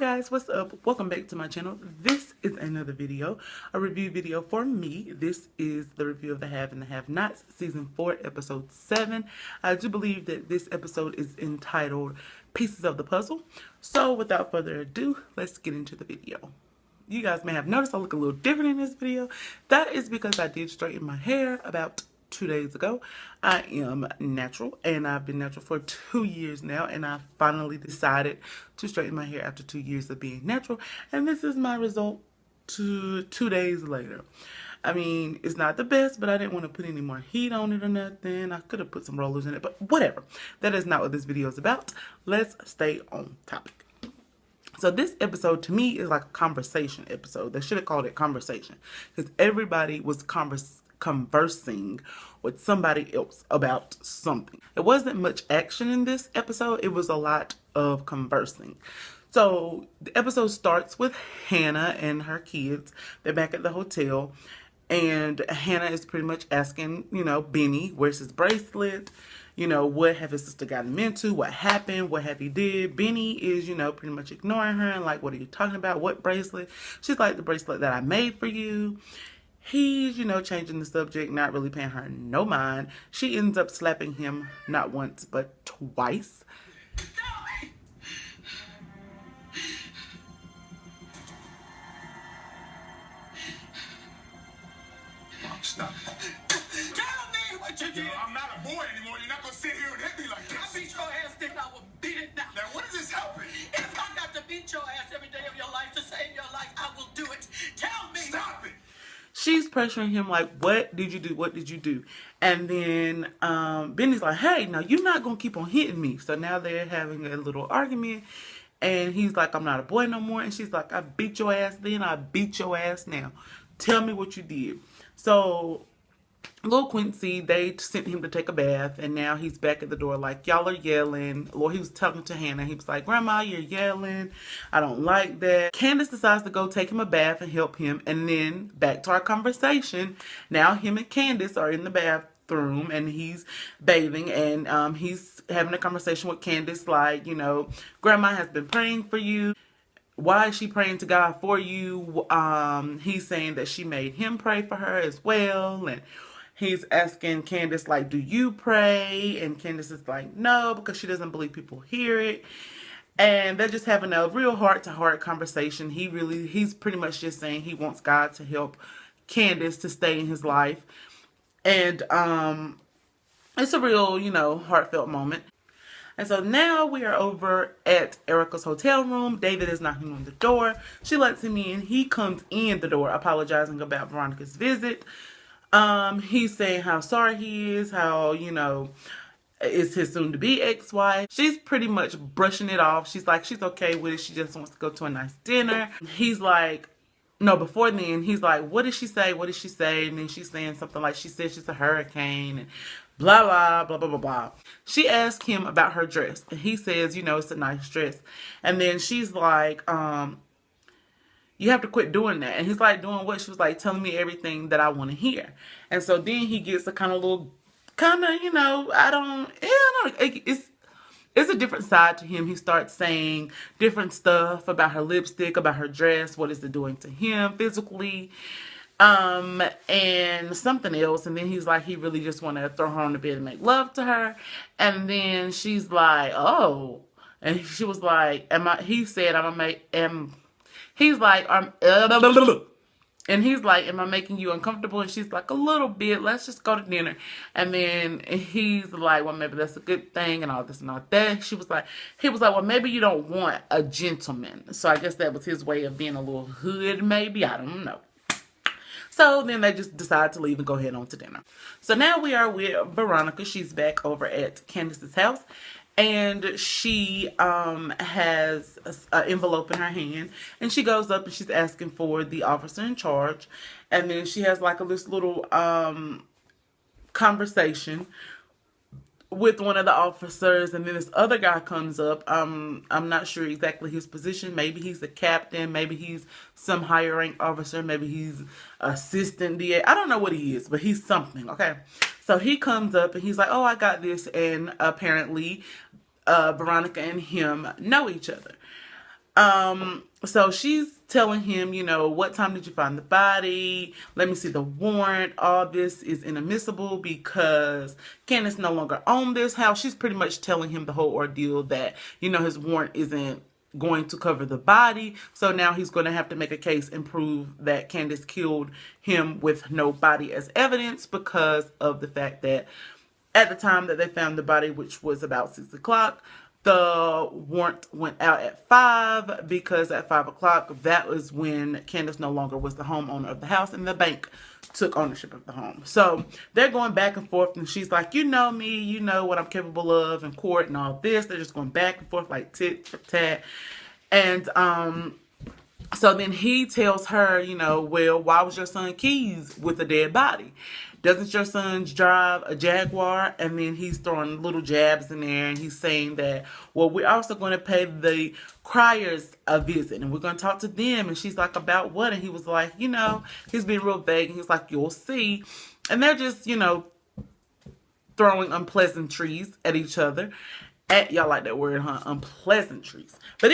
guys, what's up? Welcome back to my channel. This is another video, a review video for me. This is the review of The Have and the Have-Nots, season 4, episode 7. I do believe that this episode is entitled Pieces of the Puzzle. So without further ado, let's get into the video. You guys may have noticed I look a little different in this video. That is because I did straighten my hair about 2 days ago. I am natural and I've been natural for 2 years now, and I finally decided to straighten my hair after 2 years of being natural, and this is my result 2 days later. I mean, it's not the best, but I didn't want to put any more heat on it or nothing. I could have put some rollers in it, but whatever. That is not what this video is about. Let's stay on topic. So this episode to me is like a conversation episode. They should have called it conversation, because everybody was conversing with somebody else about something. There wasn't much action in this episode. It was a lot of conversing. So the episode starts with Hannah and her kids. They're back at the hotel, and Hannah is pretty much asking, Benny, where's his bracelet? What have his sister gotten him into? What happened? What have he did? Benny is, pretty much ignoring her and like, what are you talking about? What bracelet? She's like, the bracelet that I made for you. He's, changing the subject, not really paying her no mind. She ends up slapping him not once, but twice. Stop. Tell me what you did. I'm not a boy anymore. You're not going to sit here and hit me like this. I beat your ass, then I will beat it now. Now, what is this helping? If I got to beat your ass every day of your life to save your life, I will do it. Tell me. Stop it. She's pressuring him like, what did you do? What did you do? And then Benny's like, hey, now you're not going to keep on hitting me. So now they're having a little argument. And he's like, I'm not a boy no more. And she's like, I beat your ass then. I beat your ass now. Tell me what you did. So little Quincy, they sent him to take a bath, and now he's back at the door like, y'all are yelling. Well, he was talking to Hannah. He was like, Grandma, you're yelling. I don't like that. Candace decides to go take him a bath and help him. And then back to our conversation. Now him and Candace are in the bathroom, and he's bathing, and he's having a conversation with Candace like, Grandma has been praying for you. Why is she praying to God for you? He's saying that she made him pray for her as well. And he's asking Candace, like, do you pray? And Candace is like, no, because she doesn't believe people hear it. And they're just having a real heart-to-heart conversation. He's pretty much just saying he wants God to help Candace to stay in his life. And it's a real, heartfelt moment. And so now we are over at Erica's hotel room. David is knocking on the door. She lets him in. He comes in the door apologizing about Veronica's visit. He's saying how sorry he is, how, it's his soon-to-be ex-wife. She's pretty much brushing it off. She's like, she's okay with it. She just wants to go to a nice dinner. He's like, no, before then, he's like, what did she say? What did she say? And then she's saying something like, she said she's a hurricane and blah, blah, blah, blah, blah, blah. She asked him about her dress. And he says, it's a nice dress. And then she's like, you have to quit doing that. And he's like, doing what? She was like, telling me everything that I want to hear. And so then he gets a it's a different side to him. He starts saying different stuff about her lipstick, about her dress. What is it doing to him physically? And something else. And then he's like, he really just want to throw her on the bed and make love to her. And then she's like, oh. And she was like, he's like, and he's like, am I making you uncomfortable? And she's like, a little bit. Let's just go to dinner. And then he's like, well, maybe that's a good thing and all this and all that. He was like, well, maybe you don't want a gentleman. So I guess that was his way of being a little hood, maybe. I don't know. So then they just decide to leave and go head on to dinner. So now we are with Veronica. She's back over at Candace's house. And she has an envelope in her hand. And she goes up and she's asking for the officer in charge. And then she has like this little conversation with one of the officers, and then this other guy comes up. I'm not sure exactly his position. Maybe he's a captain, maybe he's some higher rank officer, maybe he's assistant DA. I don't know what he is, but he's something, okay? So he comes up and he's like, oh, I got this, and apparently Veronica and him know each other. So she's telling him, what time did you find the body? Let me see the warrant. All this is inadmissible because Candace no longer owned this house. She's pretty much telling him the whole ordeal that, his warrant isn't going to cover the body. So now he's going to have to make a case and prove that Candace killed him with no body as evidence because of the fact that at the time that they found the body, which was about 6 o'clock, the warrant went out at 5 because at 5 o'clock, that was when Candace no longer was the homeowner of the house and the bank took ownership of the home. So they're going back and forth, and she's like, you know me, you know what I'm capable of in court and all this. They're just going back and forth like tit for tat. And so then he tells her, well, why was your son Keys with a dead body? Doesn't your son drive a Jaguar? And then he's throwing little jabs in there, and he's saying that, well, we're also going to pay the Criers a visit, and we're going to talk to them. And she's like, about what? And he was like, he's being real vague, and he's like, you'll see. And they're just, throwing unpleasantries at each other. Y'all like that word, huh? Unpleasantries. But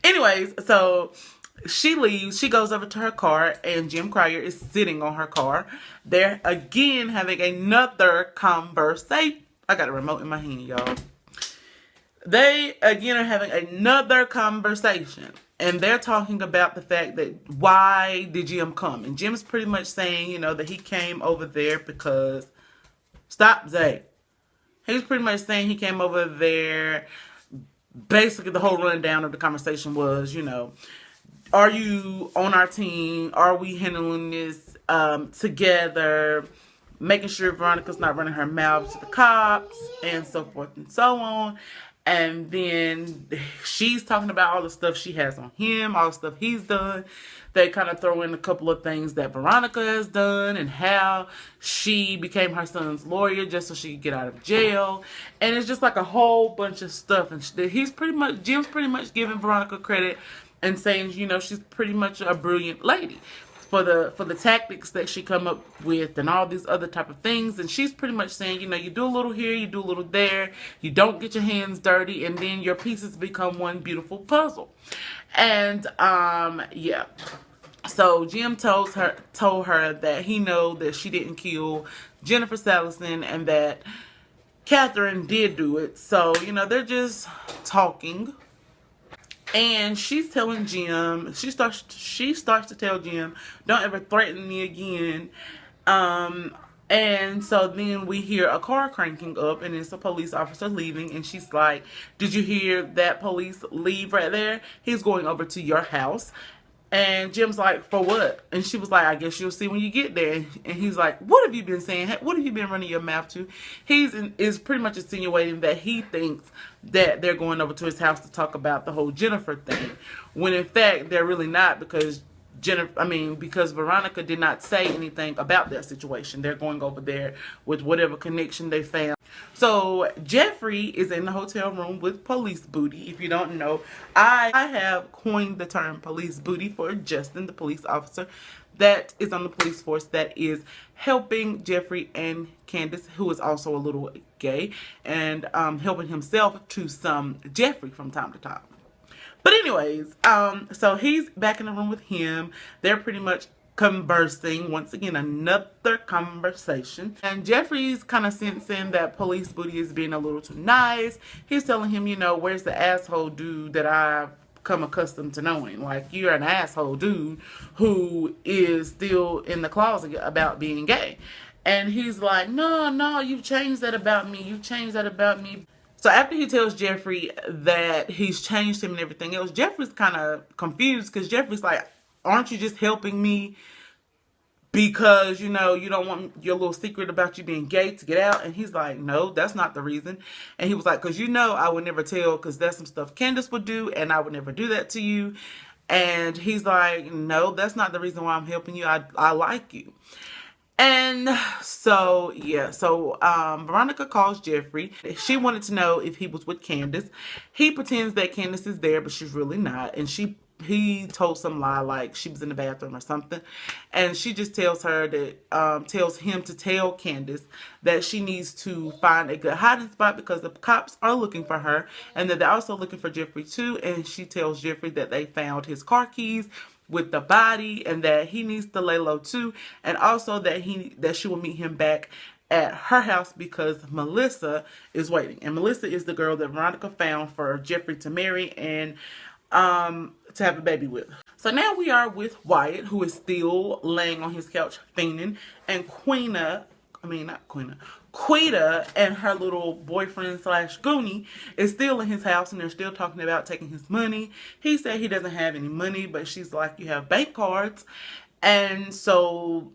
anyways, so she leaves. She goes over to her car, and Jim Crier is sitting on her car. They're again having another conversation. I got a remote in my hand, y'all. They again are having another conversation, and they're talking about the fact that why did Jim come? And Jim's pretty much saying, that he came over there because stop, Zay. He's pretty much saying he came over there. Basically, the whole rundown of the conversation was, are you on our team? Are we handling this together? Making sure Veronica's not running her mouth to the cops and so forth and so on. And then she's talking about all the stuff she has on him, all the stuff he's done. They kind of throw in a couple of things that Veronica has done and how she became her son's lawyer just so she could get out of jail. And it's just like a whole bunch of stuff. And Jim's pretty much giving Veronica credit and saying, she's pretty much a brilliant lady for the tactics that she come up with and all these other type of things. And she's pretty much saying, you do a little here, you do a little there, you don't get your hands dirty, and then your pieces become one beautiful puzzle. And yeah. So Jim told her that he know that she didn't kill Jennifer Salison and that Catherine did do it. So, they're just talking. And she's telling Jim, she starts to tell Jim, don't ever threaten me again. And so then we hear a car cranking up, and it's a police officer leaving, and she's like, did you hear that police leave right there? He's going over to your house. And Jim's like, for what? And she was like, I guess you'll see when you get there. And he's like, what have you been saying? What have you been running your mouth to? Is pretty much insinuating that he thinks that they're going over to his house to talk about the whole Jennifer thing. When in fact, they're really not, because because Veronica did not say anything about that situation. They're going over there with whatever connection they found. So Jeffrey is in the hotel room with police booty. If you don't know, I have coined the term police booty for Justin, the police officer that is on the police force that is helping Jeffrey and Candace, who is also a little gay, and helping himself to some Jeffrey from time to time. But anyways, so he's back in the room with him. They're pretty much conversing. Once again, another conversation. And Jeffrey's kind of sensing that police booty is being a little too nice. He's telling him, where's the asshole dude that I've come accustomed to knowing? Like, you're an asshole dude who is still in the closet about being gay. And he's like, no, you've changed that about me. You've changed that about me. So after he tells Jeffrey that he's changed him and everything else, Jeffrey's kind of confused, because Jeffrey's like, aren't you just helping me because, you don't want your little secret about you being gay to get out? And he's like, no, that's not the reason. And he was like, because I would never tell, because that's some stuff Candace would do, and I would never do that to you. And he's like, no, that's not the reason why I'm helping you. I like you. And so, yeah, Veronica calls Jeffrey. She wanted to know if he was with Candace. He pretends that Candace is there, but she's really not. And she he told some lie, like she was in the bathroom or something, and she just tells her that tells him to tell Candace that she needs to find a good hiding spot because the cops are looking for her, and that they're also looking for Jeffrey too. And she tells Jeffrey that they found his car keys with the body, and that he needs to lay low too, and also that she will meet him back at her house because Melissa is waiting. And Melissa is the girl that Veronica found for Jeffrey to marry and to have a baby with. So now we are with Wyatt, who is still laying on his couch fainting, and Quita and her little boyfriend / Goonie is still in his house, and they're still talking about taking his money. He said he doesn't have any money, but she's like, you have bank cards. And so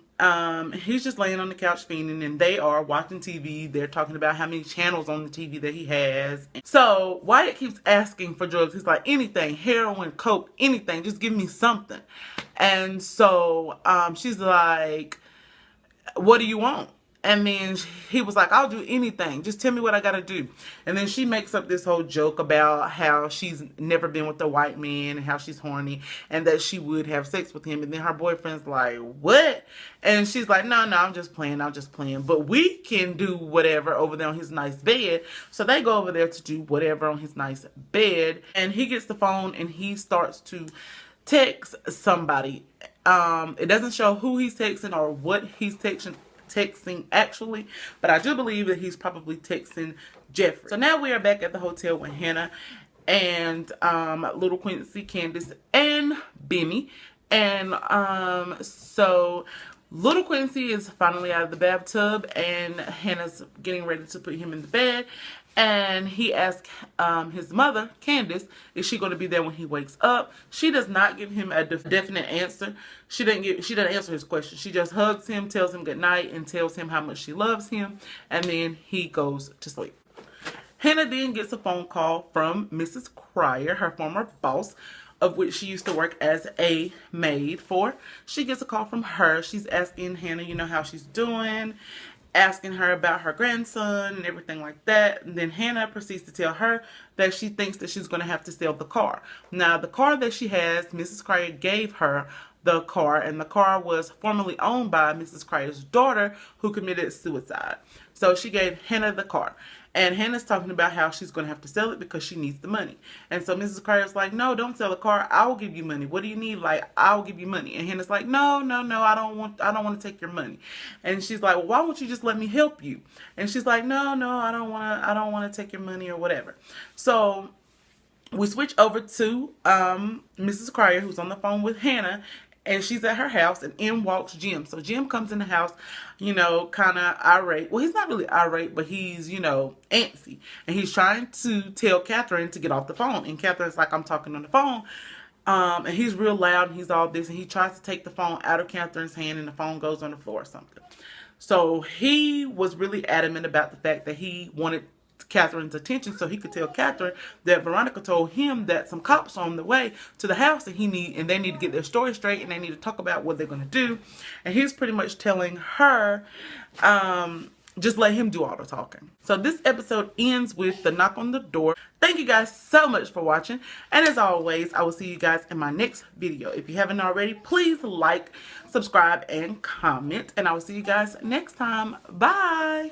he's just laying on the couch fiending, and they are watching TV. They're talking about how many channels on the TV that he has. So Wyatt keeps asking for drugs. He's like, anything, heroin, coke, anything, just give me something. And so she's like, what do you want? And then he was like, I'll do anything. Just tell me what I got to do. And then she makes up this whole joke about how she's never been with a white man and how she's horny and that she would have sex with him. And then her boyfriend's like, what? And she's like, no, I'm just playing. But we can do whatever over there on his nice bed. So they go over there to do whatever on his nice bed. And he gets the phone and he starts to text somebody. It doesn't show who he's texting or what he's texting actually, but I do believe that he's probably texting Jeffrey. So now we are back at the hotel with Hannah and little Quincy, Candace, and Benny. And so little Quincy is finally out of the bathtub, and Hannah's getting ready to put him in the bed. And he asked his mother, Candace, is she going to be there when he wakes up? She does not give him a definite answer. She doesn't answer his question. She just hugs him, tells him good night, and tells him how much she loves him. And then he goes to sleep. Hannah then gets a phone call from Mrs. Cryer, her former boss, of which she used to work as a maid for. She gets a call from her. She's asking Hannah, how she's doing, asking her about her grandson and everything like that. And then Hannah proceeds to tell her that she thinks that she's going to have to sell the car. Now, the car that she has, Mrs. Cryer gave her the car, and the car was formerly owned by Mrs. Cryer's daughter, who committed suicide. So she gave Hannah the car. And Hannah's talking about how she's going to have to sell it because she needs the money. And so Mrs. Cryer's like, no, don't sell the car. I will give you money. What do you need? Like, I'll give you money. And Hannah's like, no, I don't want to take your money. And she's like, well, why won't you just let me help you? And she's like, no, I don't want to take your money or whatever. So we switch over to Mrs. Cryer, who's on the phone with Hannah. And she's at her house, and in walks Jim. So Jim comes in the house, kind of irate. Well, he's not really irate, but he's, antsy. And he's trying to tell Catherine to get off the phone. And Catherine's like, I'm talking on the phone. And he's real loud, and he's all this. And he tries to take the phone out of Catherine's hand, and the phone goes on the floor or something. So he was really adamant about the fact that he wanted Catherine's attention so he could tell Catherine that Veronica told him that some cops are on the way to the house, and they need to get their story straight, and they need to talk about what they're going to do. And he's pretty much telling her just let him do all the talking. So this episode ends with the knock on the door. Thank you guys so much for watching, and as always, I will see you guys in my next video. If you haven't already, please like, subscribe, and comment, and I will see you guys next time. Bye.